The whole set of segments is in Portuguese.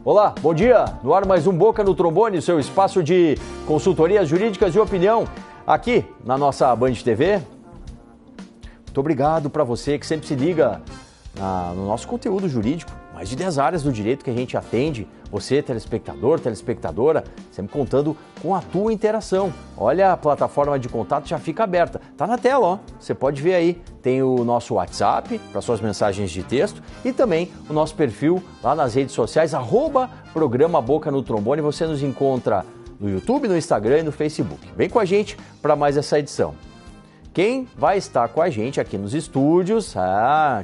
Olá, bom dia. No ar mais um Boca no Trombone, seu espaço de consultorias jurídicas e opinião aqui na nossa Band TV. Muito obrigado para você que sempre se liga no nosso conteúdo jurídico. Mais de 10 áreas do direito que a gente atende. Você, telespectador, telespectadora, sempre contando com a tua interação. Olha, a plataforma de contato já fica aberta. Tá na tela, ó. Você pode ver aí. Tem o nosso WhatsApp para suas mensagens de texto e também o nosso perfil lá nas redes sociais, @programa Boca no Trombone. Você nos encontra no YouTube, no Instagram e no Facebook. Vem com a gente para mais essa edição. Quem vai estar com a gente aqui nos estúdios?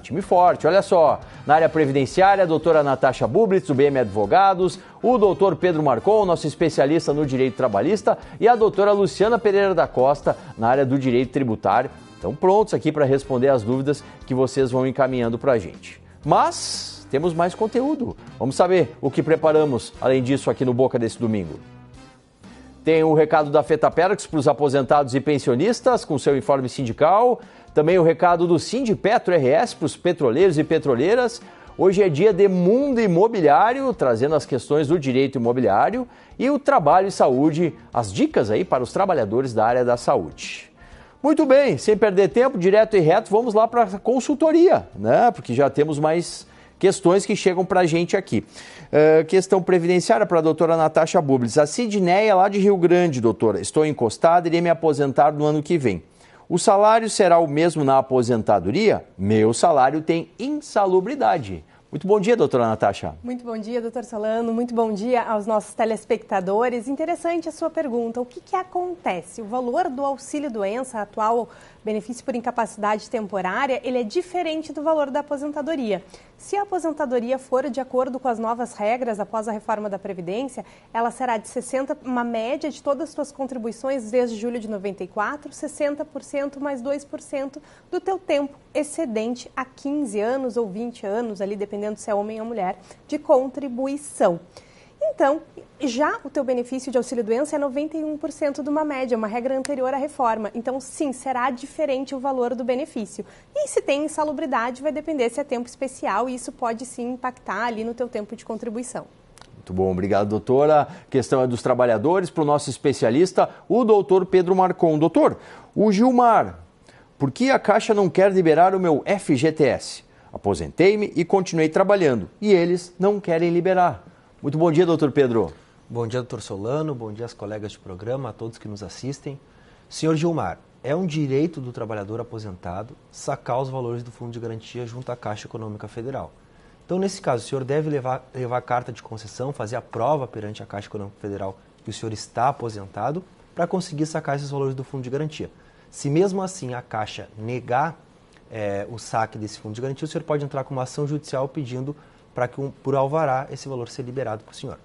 Time forte, olha só. Na área previdenciária, a doutora Natasha Bublitz, do BM Advogados, o doutor Pedro Marcon, nosso especialista no direito trabalhista, e a doutora Luciana Pereira da Costa, na área do direito tributário. Estão prontos aqui para responder as dúvidas que vocês vão encaminhando para a gente. Mas temos mais conteúdo. Vamos saber o que preparamos, além disso, aqui no Boca desse domingo. Tem o recado da FETAPERX para os aposentados e pensionistas, com seu informe sindical. Também o recado do Sindipetro RS para os petroleiros e petroleiras. Hoje é dia de Mundo Imobiliário, trazendo as questões do direito imobiliário. E o trabalho e saúde, as dicas aí para os trabalhadores da área da saúde. Muito bem, sem perder tempo, direto e reto, vamos lá para a consultoria, né? Porque já temos mais questões que chegam para a gente aqui. Questão previdenciária para a doutora Natasha Bublitz. A Sidneia, lá de Rio Grande, doutora. Estou encostada, irei me aposentar no ano que vem. O salário será o mesmo na aposentadoria? Meu salário tem insalubridade. Muito bom dia, doutora Natasha. Muito bom dia, doutor Solano. Muito bom dia aos nossos telespectadores. Interessante a sua pergunta. O que acontece? O valor do auxílio-doença, atual benefício por incapacidade temporária, ele é diferente do valor da aposentadoria. Se a aposentadoria for de acordo com as novas regras após a reforma da Previdência, ela será de 60%, uma média de todas as suas contribuições desde julho de 94, 60% mais 2% do teu tempo excedente a 15 anos ou 20 anos, ali dependendo se é homem ou mulher, de contribuição. Então, já o teu benefício de auxílio-doença é 91% de uma média, uma regra anterior à reforma. Então, sim, será diferente o valor do benefício. E se tem insalubridade, vai depender se é tempo especial e isso pode sim impactar ali no teu tempo de contribuição. Muito bom, obrigado, doutora. A questão é dos trabalhadores. Para o nosso especialista, o doutor Pedro Marcon. Doutor, o Gilmar, por que a Caixa não quer liberar o meu FGTS? Aposentei-me e continuei trabalhando e eles não querem liberar. Muito bom dia, doutor Pedro. Bom dia, doutor Solano. Bom dia aos colegas de programa, a todos que nos assistem. Senhor Gilmar, é um direito do trabalhador aposentado sacar os valores do Fundo de Garantia junto à Caixa Econômica Federal. Então, nesse caso, o senhor deve levar a carta de concessão, fazer a prova perante a Caixa Econômica Federal que o senhor está aposentado para conseguir sacar esses valores do Fundo de Garantia. Se mesmo assim a Caixa negar o saque desse Fundo de Garantia, o senhor pode entrar com uma ação judicial pedindo para que, por alvará, esse valor seja liberado para o senhor.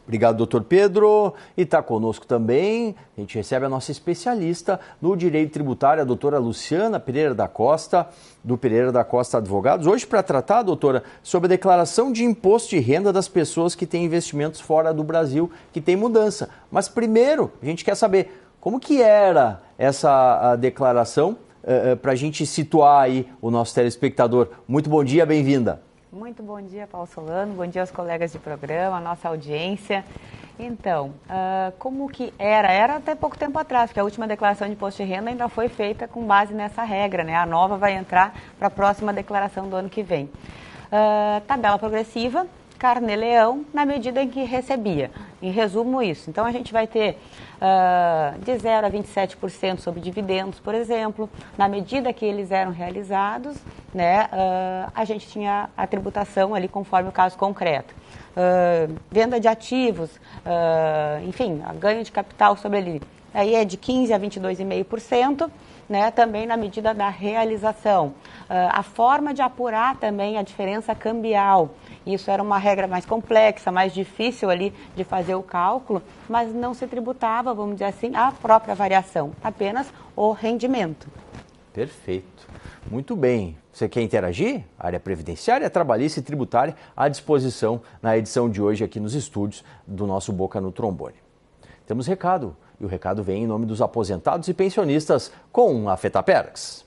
Obrigado, doutor Pedro. E está conosco também, a gente recebe a nossa especialista no direito tributário, a doutora Luciana Pereira da Costa, do Pereira da Costa Advogados. Hoje para tratar, doutora, sobre a declaração de imposto de renda das pessoas que têm investimentos fora do Brasil, que tem mudança. Mas primeiro, a gente quer saber como que era essa declaração para a gente situar aí o nosso telespectador. Muito bom dia, bem-vinda. Muito bom dia, Paulo Solano, bom dia aos colegas de programa, a nossa audiência. Então, como que era até pouco tempo atrás, porque a última declaração de imposto de renda ainda foi feita com base nessa regra, né? A nova vai entrar para a próxima declaração do ano que vem. Tabela progressiva, carnê-leão, na medida em que recebia. Em resumo, isso. Então, a gente vai ter de 0 a 27% sobre dividendos, por exemplo. Na medida que eles eram realizados, né, a gente tinha a tributação ali conforme o caso concreto. Venda de ativos, enfim, ganho de capital sobre ele. Aí é de 15% a 22,5%. Né, também na medida da realização. A forma de apurar também a diferença cambial. Isso era uma regra mais complexa, mais difícil ali de fazer o cálculo, mas não se tributava, vamos dizer assim, a própria variação, apenas o rendimento. Perfeito. Muito bem. Você quer interagir? Área previdenciária, trabalhista e tributária à disposição na edição de hoje aqui nos estúdios do nosso Boca no Trombone. Temos recado. E o recado vem em nome dos aposentados e pensionistas com a FETAPERX.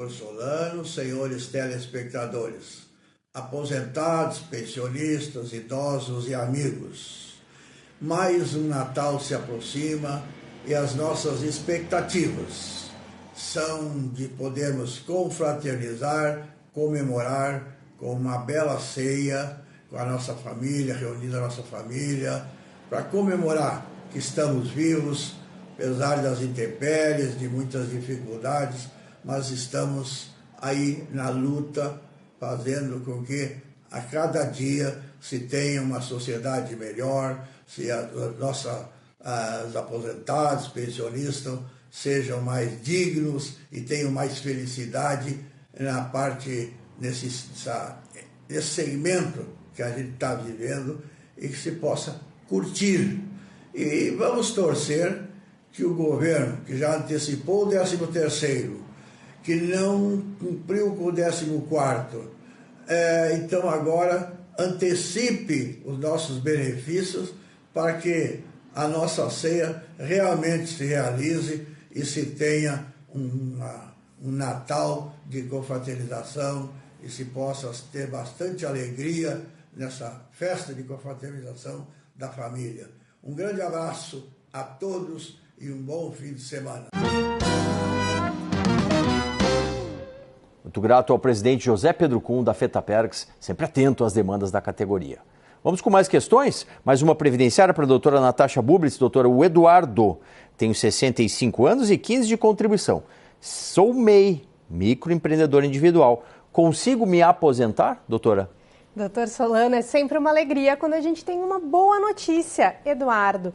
doutor Solano, senhores telespectadores, aposentados, pensionistas, idosos e amigos. Mais um Natal se aproxima e as nossas expectativas são de podermos confraternizar, comemorar com uma bela ceia com a nossa família, reunida a nossa família, para comemorar que estamos vivos, apesar das intempéries, de muitas dificuldades, mas estamos aí na luta, fazendo com que a cada dia se tenha uma sociedade melhor, se os aposentados, pensionistas sejam mais dignos e tenham mais felicidade na parte nesse segmento que a gente está vivendo e que se possa curtir. E vamos torcer que o governo, que já antecipou o 13º, que não cumpriu com o 14º, então agora antecipe os nossos benefícios para que a nossa ceia realmente se realize e se tenha um Natal de confraternização e se possa ter bastante alegria nessa festa de confraternização da família. Um grande abraço a todos e um bom fim de semana. Muito grato ao presidente José Pedro Kuhn, da FETAPERGS, sempre atento às demandas da categoria. Vamos com mais questões? Mais uma previdenciária para a doutora Natasha Bublitz. Doutora, o Eduardo, tenho 65 anos e 15 de contribuição. Sou MEI, microempreendedor individual. Consigo me aposentar, doutora? Doutor Solano, é sempre uma alegria quando a gente tem uma boa notícia. Eduardo,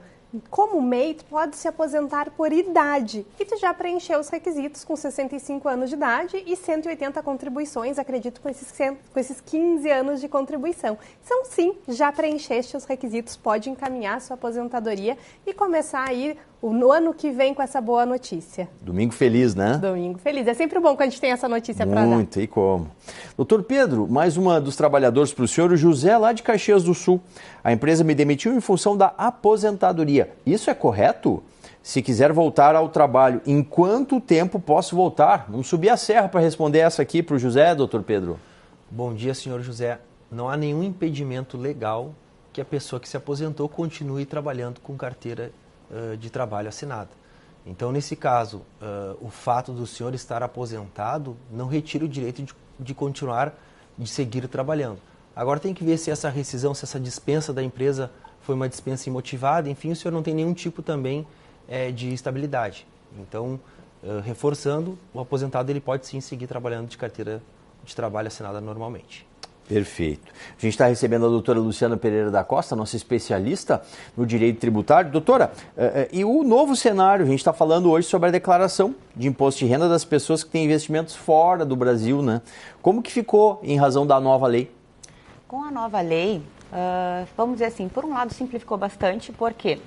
como MEI, tu pode se aposentar por idade e tu já preencheu os requisitos com 65 anos de idade e 180 contribuições, acredito, com esses 15 anos de contribuição. Então, sim, já preencheste os requisitos, pode encaminhar a sua aposentadoria e começar aí no ano que vem com essa boa notícia. Domingo feliz, né? Domingo feliz. É sempre bom quando a gente tem essa notícia para dar. Muito, e como. Doutor Pedro, mais uma dos trabalhadores para o senhor, o José, lá de Caxias do Sul. A empresa me demitiu em função da aposentadoria. Isso é correto? Se quiser voltar ao trabalho, em quanto tempo posso voltar? Vamos subir a serra para responder essa aqui para o José, doutor Pedro. Bom dia, senhor José. Não há nenhum impedimento legal que a pessoa que se aposentou continue trabalhando com carteira de trabalho assinada. Então, nesse caso, o fato do senhor estar aposentado não retira o direito de continuar, de seguir trabalhando. Agora tem que ver se essa rescisão, se essa dispensa da empresa foi uma dispensa imotivada, enfim, o senhor não tem nenhum tipo também de estabilidade. Então, reforçando, o aposentado ele pode sim seguir trabalhando de carteira de trabalho assinada normalmente. Perfeito. A gente está recebendo a doutora Luciana Pereira da Costa, nossa especialista no direito tributário. Doutora, e o novo cenário, a gente está falando hoje sobre a declaração de imposto de renda das pessoas que têm investimentos fora do Brasil, né? Como que ficou em razão da nova lei? Com a nova lei, vamos dizer assim, por um lado simplificou bastante, porque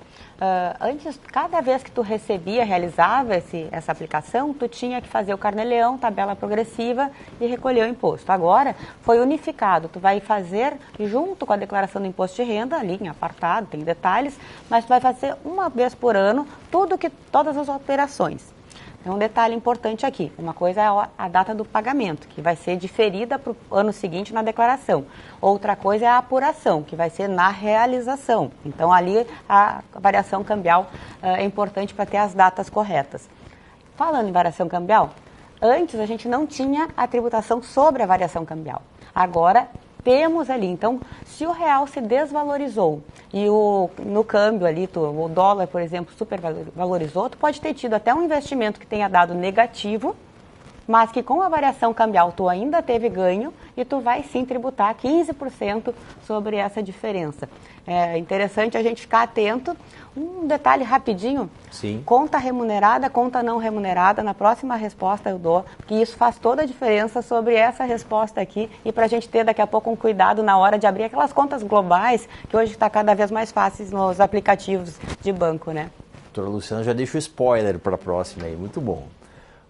antes, cada vez que tu realizava essa aplicação, tu tinha que fazer o carnê-leão, tabela progressiva e recolher o imposto. Agora, foi unificado, tu vai fazer junto com a declaração do imposto de renda, ali em apartado, tem detalhes, mas tu vai fazer uma vez por ano todas as operações. Tem um detalhe importante aqui, uma coisa é a data do pagamento, que vai ser diferida para o ano seguinte na declaração. Outra coisa é a apuração, que vai ser na realização. Então, ali a variação cambial é importante para ter as datas corretas. Falando em variação cambial, antes a gente não tinha a tributação sobre a variação cambial. Agora, temos ali. Então, se o real se desvalorizou e no câmbio ali, o dólar, por exemplo, supervalorizou, tu pode ter tido até um investimento que tenha dado negativo, mas que com a variação cambial tu ainda teve ganho e tu vai sim tributar 15% sobre essa diferença. É interessante a gente ficar atento. Um detalhe rapidinho, sim. Conta remunerada, conta não remunerada, na próxima resposta eu dou, porque isso faz toda a diferença sobre essa resposta aqui e para a gente ter daqui a pouco um cuidado na hora de abrir aquelas contas globais que hoje está cada vez mais fáceis nos aplicativos de banco, né? Doutora Luciana já deixa o spoiler para a próxima aí, muito bom.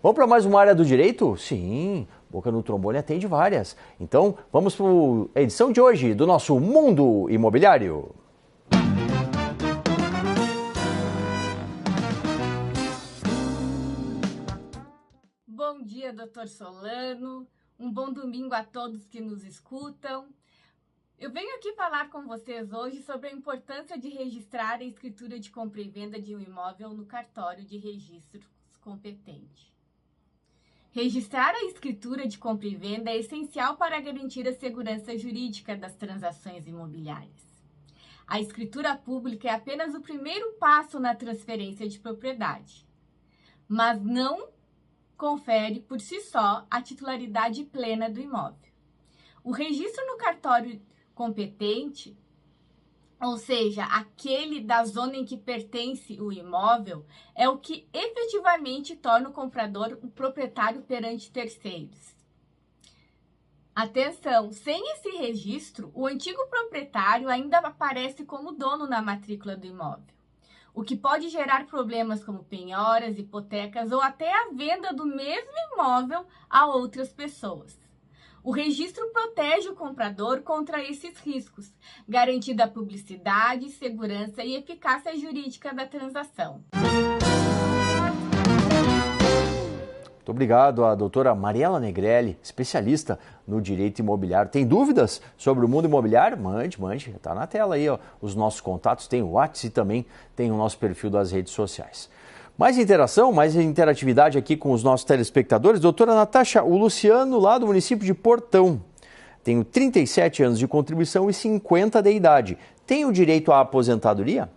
Vamos para mais uma área do direito? Sim, Boca no Trombone atende várias. Então, vamos para a edição de hoje do nosso Mundo Imobiliário. Bom dia, doutor Solano. Um bom domingo a todos que nos escutam. Eu venho aqui falar com vocês hoje sobre a importância de registrar a escritura de compra e venda de um imóvel no cartório de registros competente. Registrar a escritura de compra e venda é essencial para garantir a segurança jurídica das transações imobiliárias. A escritura pública é apenas o primeiro passo na transferência de propriedade, mas não confere por si só a titularidade plena do imóvel. O registro no cartório competente, ou seja, aquele da zona em que pertence o imóvel, é o que efetivamente torna o comprador o proprietário perante terceiros. Atenção, sem esse registro, o antigo proprietário ainda aparece como dono na matrícula do imóvel, o que pode gerar problemas como penhoras, hipotecas ou até a venda do mesmo imóvel a outras pessoas. O registro protege o comprador contra esses riscos, garantindo a publicidade, segurança e eficácia jurídica da transação. Muito obrigado à doutora Mariela Negrelli, especialista no direito imobiliário. Tem dúvidas sobre o mundo imobiliário? Mande, está na tela aí, ó, os nossos contatos, tem o WhatsApp e também tem o nosso perfil das redes sociais. Mais interação, mais interatividade aqui com os nossos telespectadores. Doutora Natasha, o Luciano lá do município de Portão. Tenho 37 anos de contribuição e 50 de idade. Tenho direito à aposentadoria?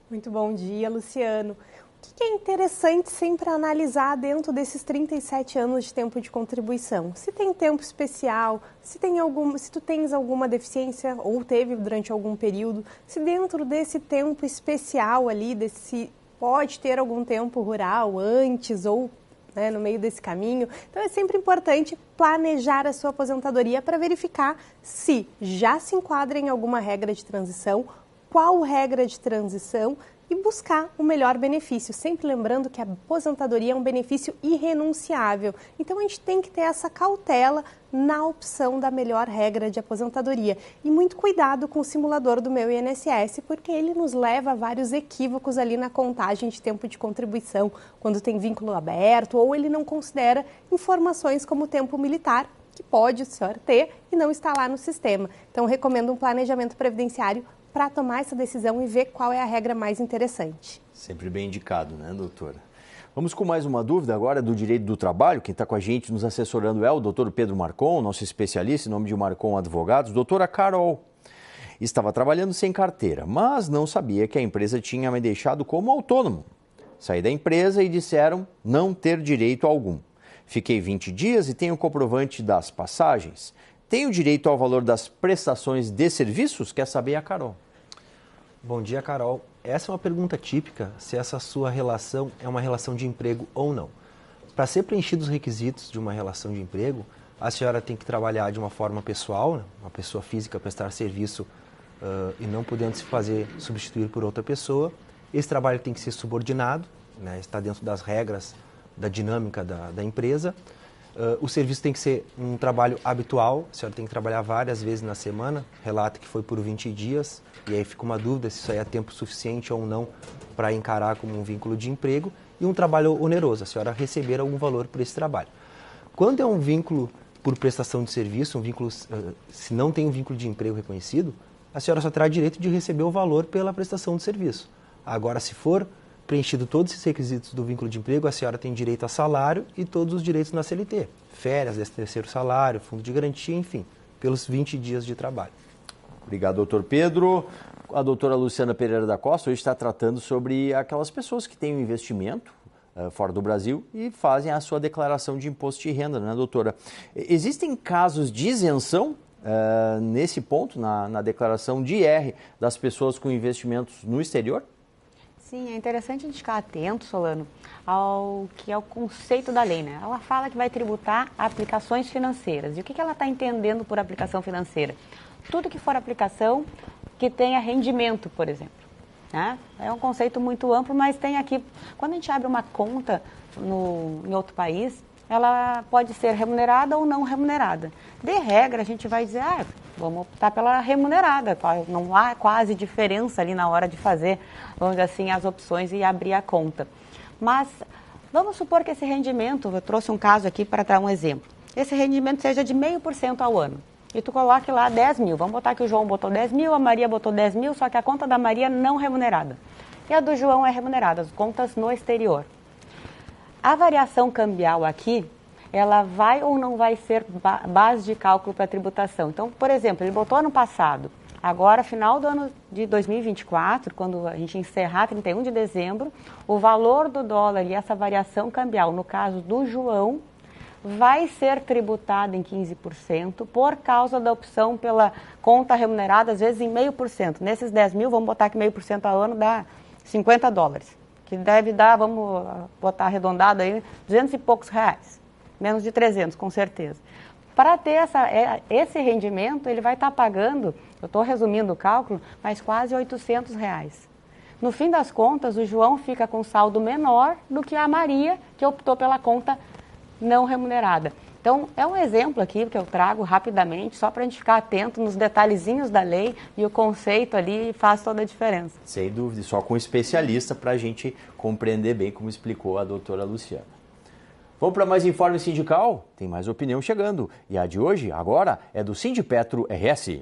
Muito bom dia, Luciano. O que é interessante sempre analisar dentro desses 37 anos de tempo de contribuição? Se tem tempo especial, se tu tens alguma deficiência ou teve durante algum período, se dentro desse tempo especial ali, pode ter algum tempo rural antes ou no meio desse caminho. Então é sempre importante planejar a sua aposentadoria para verificar se já se enquadra em alguma regra de transição, qual regra de transição e buscar o melhor benefício. Sempre lembrando que a aposentadoria é um benefício irrenunciável. Então a gente tem que ter essa cautela na opção da melhor regra de aposentadoria. E muito cuidado com o simulador do Meu INSS, porque ele nos leva a vários equívocos ali na contagem de tempo de contribuição, quando tem vínculo aberto ou ele não considera informações como tempo militar, que pode o senhor ter e não está lá no sistema. Então recomendo um planejamento previdenciário para tomar essa decisão e ver qual é a regra mais interessante. Sempre bem indicado, né, doutora? Vamos com mais uma dúvida agora do direito do trabalho. Quem está com a gente nos assessorando é o doutor Pedro Marcon, nosso especialista em nome de Marcon Advogados. Doutora Carol, estava trabalhando sem carteira, mas não sabia que a empresa tinha me deixado como autônomo. Saí da empresa e disseram não ter direito algum. Fiquei 20 dias e tenho comprovante das passagens. Tenho direito ao valor das prestações de serviços? Quer saber a Carol? Bom dia, Carol. Essa é uma pergunta típica, se essa sua relação é uma relação de emprego ou não. Para ser preenchidos os requisitos de uma relação de emprego, a senhora tem que trabalhar de uma forma pessoal, né? Uma pessoa física prestar serviço e não podendo se fazer substituir por outra pessoa. Esse trabalho tem que ser subordinado, né? Está dentro das regras da dinâmica da empresa. O serviço tem que ser um trabalho habitual, a senhora tem que trabalhar várias vezes na semana, relata que foi por 20 dias, e aí fica uma dúvida se isso aí é tempo suficiente ou não para encarar como um vínculo de emprego, e um trabalho oneroso, a senhora receber algum valor por esse trabalho. Quando é um vínculo por prestação de serviço, se não tem um vínculo de emprego reconhecido, a senhora só terá direito de receber o valor pela prestação de serviço. Agora, se for preenchido todos esses requisitos do vínculo de emprego, a senhora tem direito a salário e todos os direitos na CLT. Férias, 13º salário, fundo de garantia, enfim, pelos 20 dias de trabalho. Obrigado, doutor Pedro. A doutora Luciana Pereira da Costa hoje está tratando sobre aquelas pessoas que têm um investimento fora do Brasil e fazem a sua declaração de imposto de renda, né, doutora? Existem casos de isenção nesse ponto, na declaração de IR das pessoas com investimentos no exterior? Sim, é interessante a gente ficar atento, Solano, ao que é o conceito da lei, né? Ela fala que vai tributar aplicações financeiras. E o que ela está entendendo por aplicação financeira? Tudo que for aplicação que tenha rendimento, por exemplo. Né? É um conceito muito amplo, mas tem aqui, quando a gente abre uma conta em outro país, ela pode ser remunerada ou não remunerada. De regra, a gente vai dizer, vamos optar pela remunerada, não há quase diferença ali na hora de fazer, vamos dizer assim, as opções e abrir a conta. Mas Vamos supor que esse rendimento, eu trouxe um caso aqui para dar um exemplo, esse rendimento seja de 0,5% ao ano. E tu coloque lá 10 mil. Vamos botar que o João botou 10 mil, a Maria botou 10 mil, só que a conta da Maria não remunerada. E a do João é remunerada, as contas no exterior. A variação cambial aqui, ela vai ou não vai ser base de cálculo para a tributação. Então, por exemplo, ele botou ano passado, agora, final do ano de 2024, quando a gente encerrar 31 de dezembro, o valor do dólar e essa variação cambial, no caso do João, vai ser tributado em 15% por causa da opção pela conta remunerada, às vezes em 0,5%. Nesses 10 mil, vamos botar que 0,5% ao ano dá $50, que deve dar, vamos botar arredondado aí, 200 e poucos reais, menos de 300, com certeza. Para ter esse rendimento, ele vai estar pagando, eu estou resumindo o cálculo, mas quase R$800. No fim das contas, o João fica com saldo menor do que a Maria, que optou pela conta não remunerada. Então, é um exemplo aqui que eu trago rapidamente, só para a gente ficar atento nos detalhezinhos da lei e o conceito ali faz toda a diferença. Sem dúvida, só com um especialista para a gente compreender bem como explicou a doutora Luciana. Vamos para mais informe sindical? Tem mais opinião chegando. E a de hoje, agora, é do Sindipetro RS.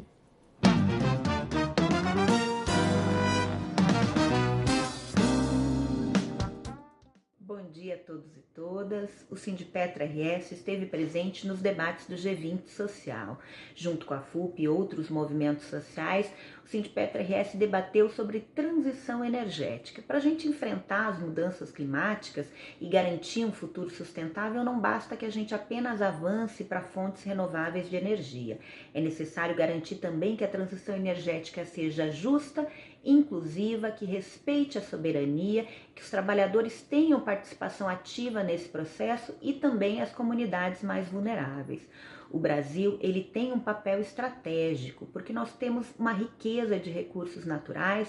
Bom dia a todos e todas. O Sindipetro RS esteve presente nos debates do G20 Social. Junto com a FUP e outros movimentos sociais, o Sindipetro RS debateu sobre transição energética. Para a gente enfrentar as mudanças climáticas e garantir um futuro sustentável, não basta que a gente apenas avance para fontes renováveis de energia. É necessário garantir também que a transição energética seja justa, inclusiva, que respeite a soberania, que os trabalhadores tenham participação ativa nesse processo e também as comunidades mais vulneráveis. O Brasil, ele tem um papel estratégico, porque nós temos uma riqueza de recursos naturais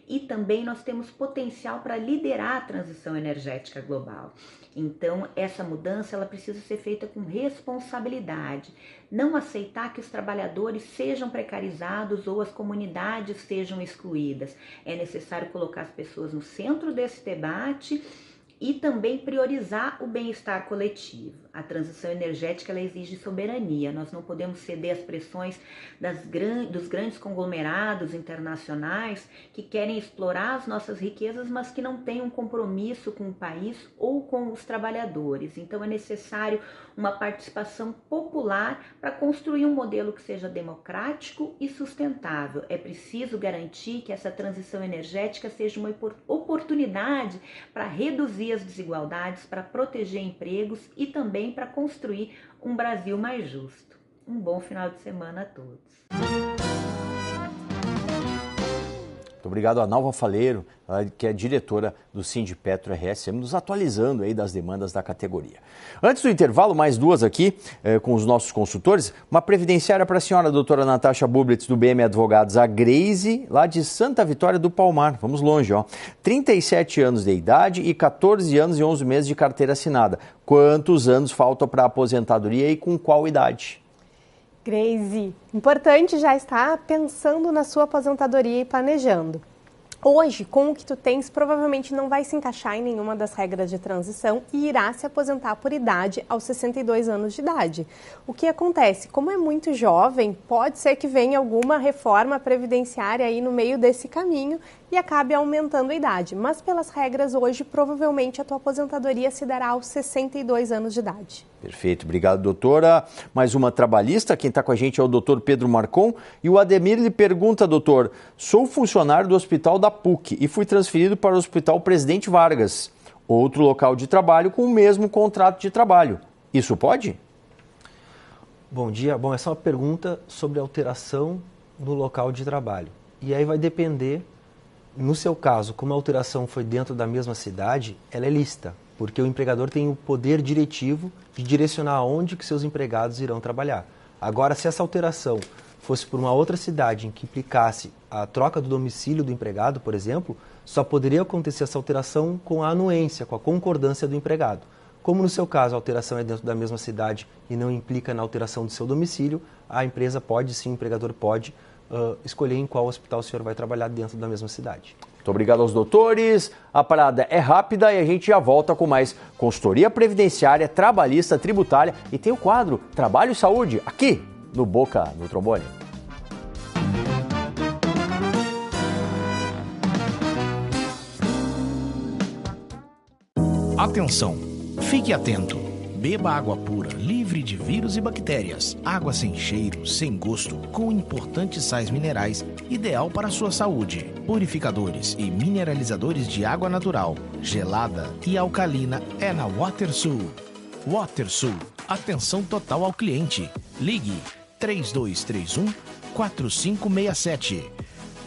e também nós temos potencial para liderar a transição energética global. Então, essa mudança ela precisa ser feita com responsabilidade. Não aceitar que os trabalhadores sejam precarizados ou as comunidades sejam excluídas. É necessário colocar as pessoas no centro desse debate e também priorizar o bem-estar coletivo. A transição energética ela exige soberania. Nós não podemos ceder às pressões dos grandes conglomerados internacionais que querem explorar as nossas riquezas, mas que não têm um compromisso com o país ou com os trabalhadores. Então é necessário uma participação popular para construir um modelo que seja democrático e sustentável. É preciso garantir que essa transição energética seja uma oportunidade para reduzir as desigualdades, para proteger empregos e também para construir um Brasil mais justo. Um bom final de semana a todos. Muito obrigado a Nalva Faleiro, que é diretora do Sindipetro RS, nos atualizando aí das demandas da categoria. Antes do intervalo, mais duas aqui com os nossos consultores. Uma previdenciária para a senhora, doutora Natasha Bublitz, do BM Advogados, a Grace, lá de Santa Vitória do Palmar. Vamos longe, ó. 37 anos de idade e 14 anos e 11 meses de carteira assinada. Quantos anos faltam para a aposentadoria e com qual idade? Grace, importante já estar pensando na sua aposentadoria e planejando. Hoje, com o que tu tens, provavelmente não vai se encaixar em nenhuma das regras de transição e irá se aposentar por idade aos 62 anos de idade. O que acontece? Como é muito jovem, pode ser que venha alguma reforma previdenciária aí no meio desse caminho e acabe aumentando a idade. Mas pelas regras hoje, provavelmente a tua aposentadoria se dará aos 62 anos de idade. Perfeito, obrigado, doutora. Mais uma trabalhista, quem está com a gente é o doutor Pedro Marcon. E o Ademir lhe pergunta, doutor, sou funcionário do Hospital da PUC e fui transferido para o Hospital Presidente Vargas, outro local de trabalho com o mesmo contrato de trabalho. Isso pode? Bom dia. Bom, essa é uma pergunta sobre alteração no local de trabalho. E aí vai depender, no seu caso, como a alteração foi dentro da mesma cidade, ela é lícita, porque o empregador tem o poder diretivo de direcionar aonde que seus empregados irão trabalhar. Agora, se essa alteração fosse por uma outra cidade em que implicasse a troca do domicílio do empregado, por exemplo, só poderia acontecer essa alteração com a anuência, com a concordância do empregado. Como no seu caso a alteração é dentro da mesma cidade e não implica na alteração do seu domicílio, a empresa pode sim, o empregador pode escolher em qual hospital o senhor vai trabalhar dentro da mesma cidade. Muito obrigado aos doutores. A parada é rápida e a gente já volta com mais consultoria previdenciária, trabalhista, tributária e tem o quadro Trabalho e Saúde aqui no Boca no Trombone. Atenção, fique atento. Beba água pura, livre de vírus e bactérias. Água sem cheiro, sem gosto, com importantes sais minerais, ideal para a sua saúde. Purificadores e mineralizadores de água natural, gelada e alcalina é na WaterSul. WaterSul, atenção total ao cliente. Ligue 3231-4567.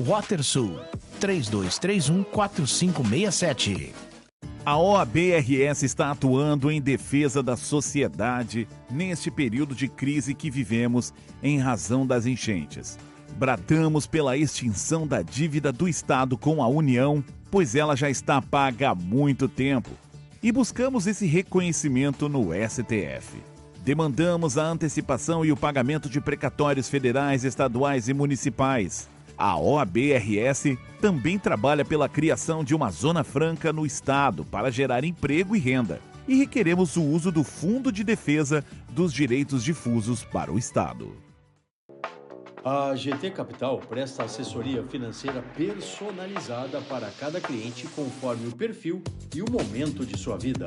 WaterSul, 3231-4567. A OAB-RS está atuando em defesa da sociedade neste período de crise que vivemos em razão das enchentes. Bradamos pela extinção da dívida do Estado com a União, pois ela já está paga há muito tempo. E buscamos esse reconhecimento no STF. Demandamos a antecipação e o pagamento de precatórios federais, estaduais e municipais. A OAB-RS também trabalha pela criação de uma zona franca no Estado para gerar emprego e renda. E requeremos o uso do Fundo de Defesa dos Direitos Difusos para o Estado. A GT Capital presta assessoria financeira personalizada para cada cliente conforme o perfil e o momento de sua vida.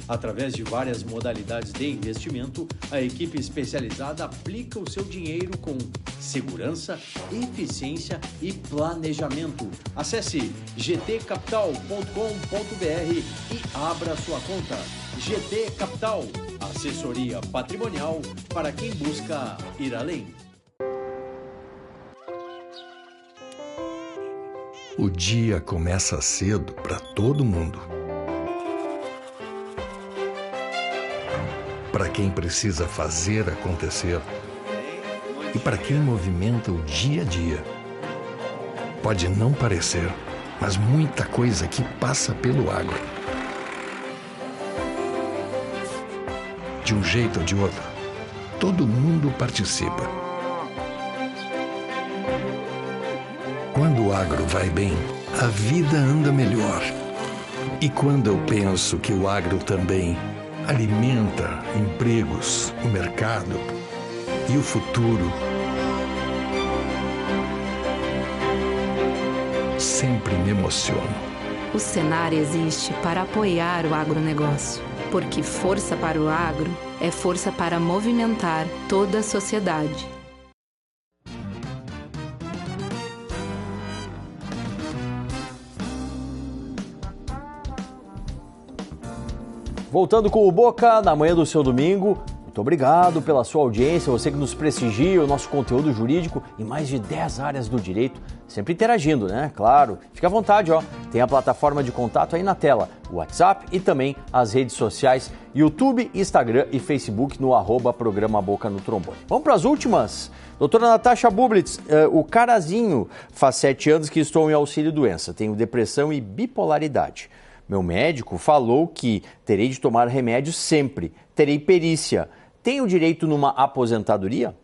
Através de várias modalidades de investimento, a equipe especializada aplica o seu dinheiro com segurança, eficiência e planejamento. Acesse gtcapital.com.br e abra sua conta. GT Capital, assessoria patrimonial para quem busca ir além. O dia começa cedo para todo mundo. Para quem precisa fazer acontecer e para quem movimenta o dia a dia. Pode não parecer, mas muita coisa aqui passa pelo agro. De um jeito ou de outro, todo mundo participa. Quando o agro vai bem, a vida anda melhor. E quando eu penso que o agro também alimenta empregos, o mercado e o futuro, sempre me emociono. O Senar existe para apoiar o agronegócio, porque força para o agro é força para movimentar toda a sociedade. Voltando com o Boca na manhã do seu domingo. Muito obrigado pela sua audiência, você que nos prestigia, o nosso conteúdo jurídico em mais de 10 áreas do direito, sempre interagindo, né? Claro, fica à vontade, ó. Tem a plataforma de contato aí na tela, o WhatsApp e também as redes sociais, YouTube, Instagram e Facebook no @programa Boca no Trombone. Vamos para as últimas. Doutora Natasha Bublitz, o Carazinho faz 7 anos que estou em auxílio-doença, tenho depressão e bipolaridade. Meu médico falou que terei de tomar remédios sempre, terei perícia. Tenho direito numa aposentadoria?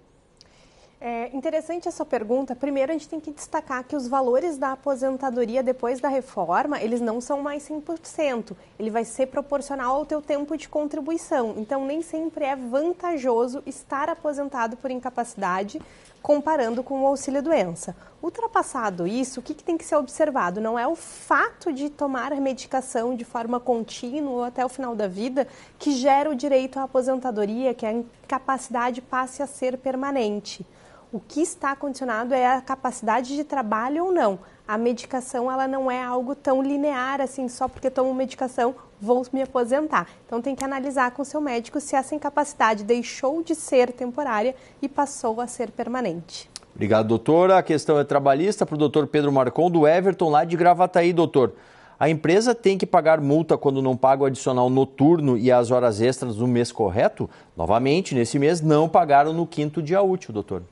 É interessante essa pergunta. Primeiro, a gente tem que destacar que os valores da aposentadoria depois da reforma, eles não são mais 100%. Ele vai ser proporcional ao teu tempo de contribuição. Então, nem sempre é vantajoso estar aposentado por incapacidade comparando com o auxílio-doença. Ultrapassado isso, o que tem que ser observado? Não é o fato de tomar a medicação de forma contínua ou até o final da vida que gera o direito à aposentadoria, que a incapacidade passe a ser permanente. O que está condicionado é a capacidade de trabalho ou não. A medicação, ela não é algo tão linear assim, só porque tomo medicação vou me aposentar. Então tem que analisar com o seu médico se essa incapacidade deixou de ser temporária e passou a ser permanente. Obrigado, doutora. A questão é trabalhista para o doutor Pedro Marcon, do Everton, lá de Gravataí, doutor. A empresa tem que pagar multa quando não paga o adicional noturno e as horas extras no mês correto? Novamente, nesse mês, não pagaram no 5º dia útil, doutor.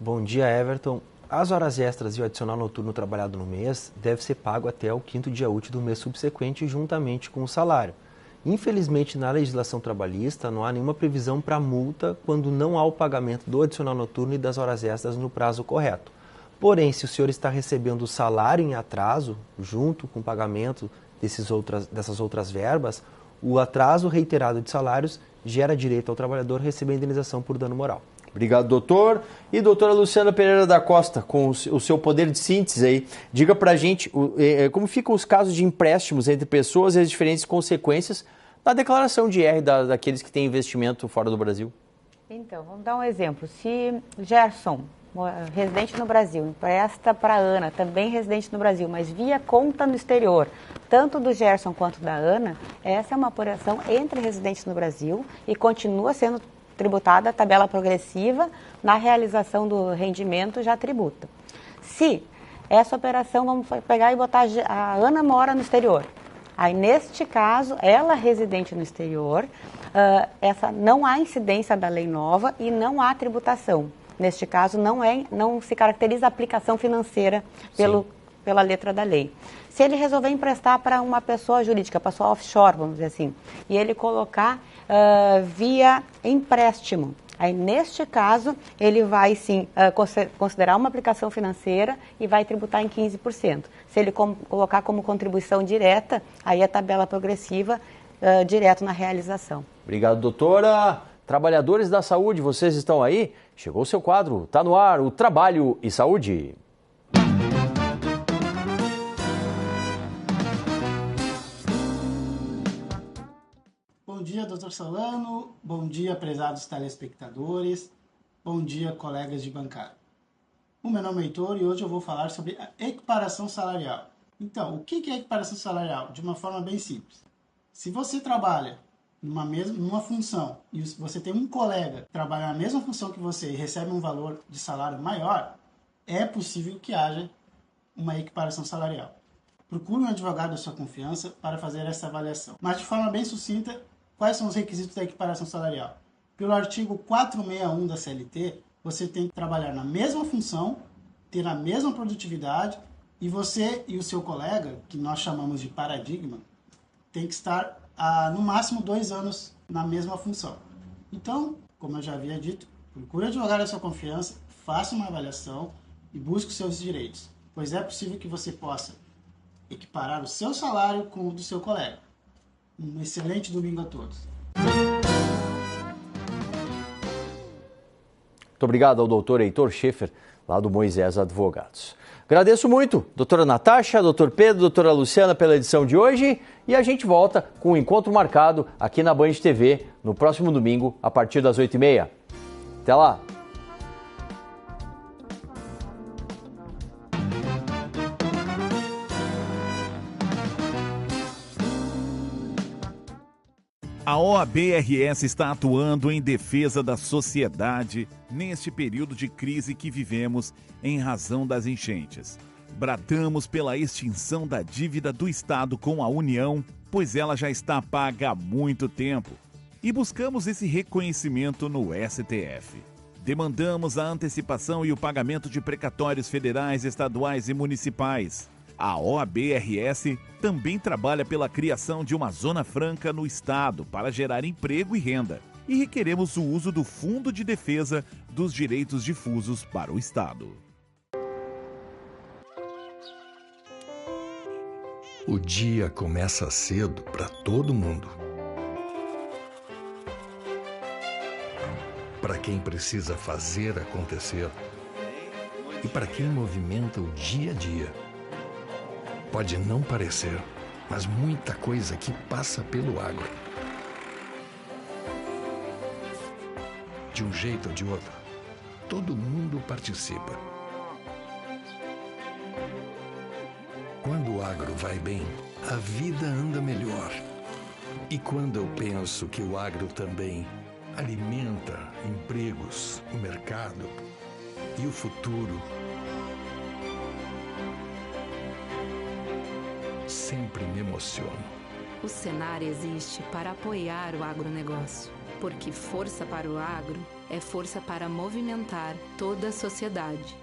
Bom dia, Everton. As horas extras e o adicional noturno trabalhado no mês deve ser pago até o 5º dia útil do mês subsequente, juntamente com o salário. Infelizmente, na legislação trabalhista, não há nenhuma previsão para multa quando não há o pagamento do adicional noturno e das horas extras no prazo correto. Porém, se o senhor está recebendo o salário em atraso, junto com o pagamento dessas outras verbas, o atraso reiterado de salários gera direito ao trabalhador receber indenização por dano moral. Obrigado, doutor. E doutora Luciana Pereira da Costa, com o seu poder de síntese aí, diga pra gente como ficam os casos de empréstimos entre pessoas e as diferentes consequências da declaração de IR daqueles que têm investimento fora do Brasil. Então, vamos dar um exemplo. Se Gerson, residente no Brasil, empresta para a Ana, também residente no Brasil, mas via conta no exterior, tanto do Gerson quanto da Ana, essa é uma apuração entre residentes no Brasil e continua sendo tributada a tabela progressiva, na realização do rendimento já tributa. Se essa operação, vamos pegar e botar, a Ana mora no exterior, aí neste caso, ela residente no exterior, não há incidência da lei nova e não há tributação. Neste caso, não se caracteriza a aplicação financeira pela letra da lei. Se ele resolver emprestar para uma pessoa jurídica, pessoa offshore, vamos dizer assim, e ele colocar via empréstimo, aí neste caso ele vai sim considerar uma aplicação financeira e vai tributar em 15%. Se ele colocar como contribuição direta, aí a tabela progressiva direto na realização. Obrigado, doutora. Trabalhadores da saúde, vocês estão aí? Chegou o seu quadro, está no ar, o Trabalho e Saúde. Bom dia, doutor Solano. Bom dia, prezados telespectadores. Bom dia, colegas de bancada. O meu nome é Heitor e hoje eu vou falar sobre a equiparação salarial. Então, o que é equiparação salarial? De uma forma bem simples. Se você trabalha numa função e você tem um colega que trabalha na mesma função que você e recebe um valor de salário maior, é possível que haja uma equiparação salarial. Procure um advogado da sua confiança para fazer essa avaliação. Mas de forma bem sucinta, quais são os requisitos da equiparação salarial? Pelo artigo 461 da CLT, você tem que trabalhar na mesma função, ter a mesma produtividade e você e o seu colega, que nós chamamos de paradigma, tem que estar no máximo 2 anos na mesma função. Então, como eu já havia dito, procure advogado da sua confiança, faça uma avaliação e busque os seus direitos, pois é possível que você possa equiparar o seu salário com o do seu colega. Um excelente domingo a todos. Muito obrigado ao doutor Heitor Schaefer, lá do Moisés Advogados. Agradeço muito, doutora Natasha, doutor Pedro, doutora Luciana, pela edição de hoje. E a gente volta com um encontro marcado aqui na Band TV no próximo domingo, a partir das 8h30. Até lá! A OAB-RS está atuando em defesa da sociedade neste período de crise que vivemos em razão das enchentes. Bradamos pela extinção da dívida do Estado com a União, pois ela já está paga há muito tempo. E buscamos esse reconhecimento no STF. Demandamos a antecipação e o pagamento de precatórios federais, estaduais e municipais. A OAB-RS também trabalha pela criação de uma zona franca no Estado para gerar emprego e renda. E requeremos o uso do Fundo de Defesa dos Direitos Difusos para o Estado. O dia começa cedo para todo mundo. Para quem precisa fazer acontecer e para quem movimenta o dia a dia. Pode não parecer, mas muita coisa aqui passa pelo agro. De um jeito ou de outro, todo mundo participa. Quando o agro vai bem, a vida anda melhor. E quando eu penso que o agro também alimenta empregos, o mercado e o futuro, sempre me emociono. O Senar existe para apoiar o agronegócio, porque força para o agro é força para movimentar toda a sociedade.